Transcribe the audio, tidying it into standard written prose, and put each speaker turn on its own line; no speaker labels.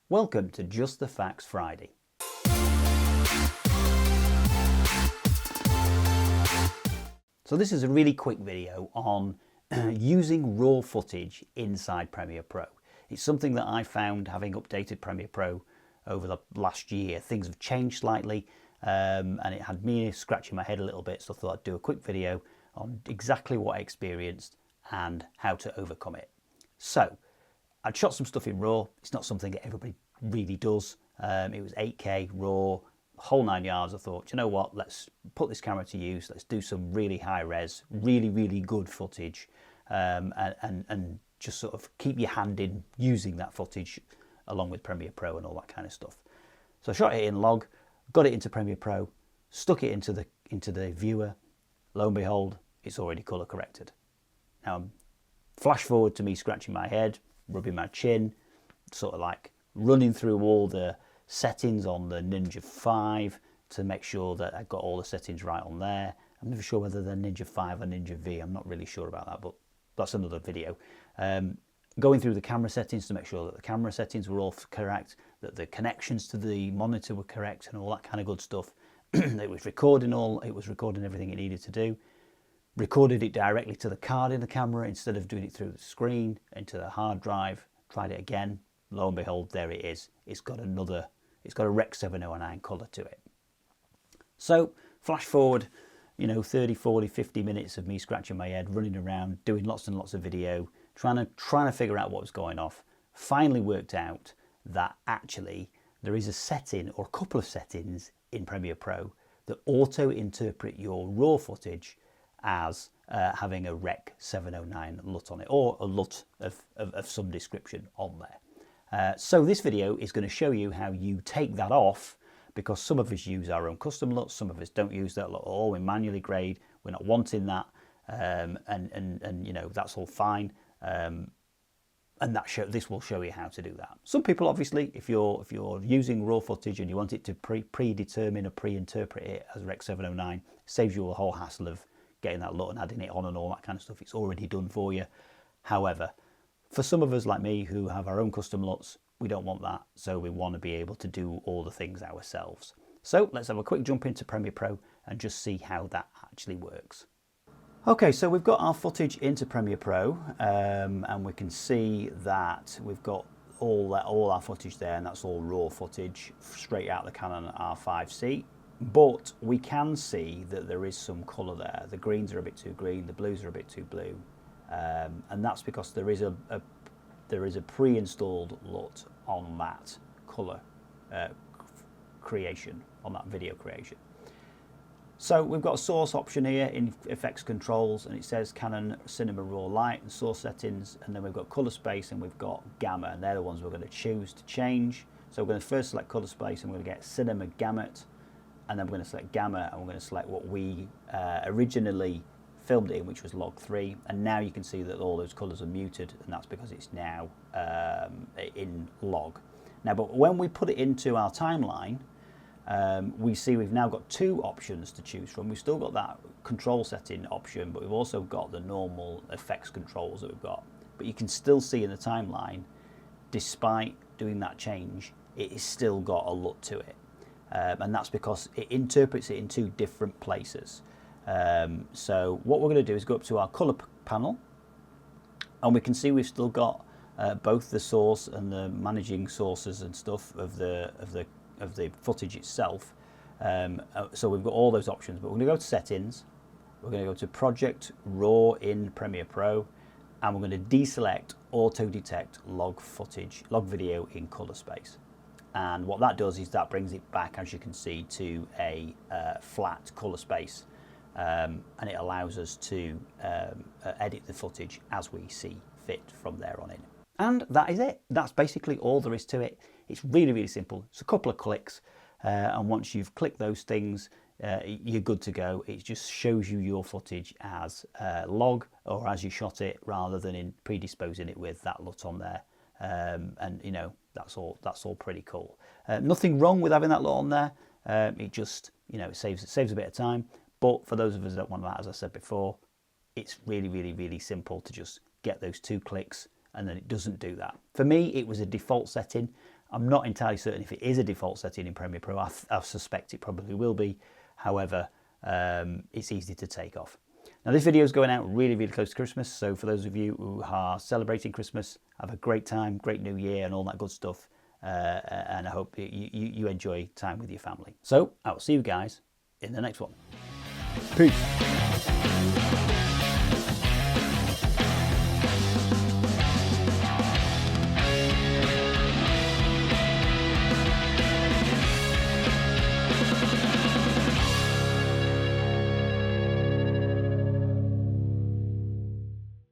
Welcome to Just the Facts Friday. So this is a really quick video on using raw footage inside Premiere Pro. It's something that I found having updated Premiere Pro over the last year. Things have changed slightly and it had me scratching my head a little bit, so I thought I'd do a quick video on exactly what I experienced and how to overcome it. So I'd shot some stuff in RAW. It's not something that everybody really does. It was 8K RAW, whole 9 yards. I thought, you know what, let's put this camera to use. Let's do some really high res, really good footage, and just sort of keep your hand in using that footage along with Premiere Pro and all that kind of stuff. So I shot it in log, got it into Premiere Pro, stuck it into the viewer. Lo and behold, it's already color corrected. Now flash forward to me scratching my head, rubbing my chin, sort of like running through all the settings on the Ninja 5 to make sure that I got all the settings right on there. I'm never sure whether they're Ninja 5 or Ninja V. I'm not really sure about that, but that's another video. Going through the camera settings to make sure that the camera settings were all correct, that the connections to the monitor were correct and all that kind of good stuff. It was recording everything it needed to do. Recorded it directly to the card in the camera instead of doing it through the screen into the hard drive. Tried it again. Lo and behold, there it is. It's got a Rec 709 color to it. So flash forward, 30, 40, 50 minutes of me scratching my head, running around, doing lots and lots of video, trying to figure out what was going off. Finally worked out that actually there is a setting or a couple of settings in Premiere Pro that auto interpret your raw footage as having a Rec 709 LUT on it, or a LUT of some description on there. So this video is going to show you how you take that off, because some of us use our own custom LUTs, some of us don't use that LUT at all. We manually grade, we're not wanting that, and that's all fine. And this will show you how to do that. Some people, obviously, if you're using raw footage and you want it to predetermine or pre-interpret it as Rec 709, saves you a whole hassle of getting that LUT and adding it on and all that kind of stuff. It's already done for you. However, for some of us like me who have our own custom LUTs, we don't want that, so we want to be able to do all the things ourselves. So let's have a quick jump into Premiere Pro and just see how that actually works. Okay, so we've got our footage into Premiere Pro, and we can see that we've got all our footage there, and that's all raw footage straight out the Canon R5C. But we can see that there is some colour there. The greens are a bit too green, the blues are a bit too blue, and that's because there is a pre-installed LUT on that colour creation, on that video creation. So we've got a source option here in effects controls, and it says Canon Cinema Raw Light and source settings, and then we've got colour space and we've got gamma, and they're the ones we're going to choose to change. So we're going to first select colour space, and we're going to get Cinema Gamut, and then we're going to select gamma, and we're going to select what we originally filmed it in, which was log 3, and now you can see that all those colours are muted, and that's because it's now in log. Now, but when we put it into our timeline, we see we've now got two options to choose from. We've still got that control setting option, but we've also got the normal effects controls that we've got. But you can still see in the timeline, despite doing that change, it has still got a LUT to it. And that's because it interprets it in two different places. So what we're going to do is go up to our colour panel, and we can see we've still got both the source and the managing sources and stuff of the footage itself. So we've got all those options, but we're going to go to settings, we're going to go to project raw in Premiere Pro, and we're going to deselect auto detect log video in colour space. And what that does is that brings it back, as you can see, to a flat colour space, and it allows us to edit the footage as we see fit from there on in. And that is it. That's basically all there is to it. It's really simple. It's a couple of clicks, and once you've clicked those things, you're good to go. It just shows you your footage as log, or as you shot it, rather than in predisposing it with that LUT on there. And that's all pretty cool. Nothing wrong with having that LUT on there. It just it saves a bit of time. But for those of us that don't want that, as I said before, it's really simple to just get those two clicks, and then it doesn't do that. For me, it was a default setting. I'm not entirely certain if it is a default setting in Premiere Pro. I suspect it probably will be. However, it's easy to take off. Now this video is going out really, really close to Christmas. So for those of you who are celebrating Christmas, have a great time, great new year and all that good stuff. And I hope you enjoy time with your family. So I'll see you guys in the next one. Peace.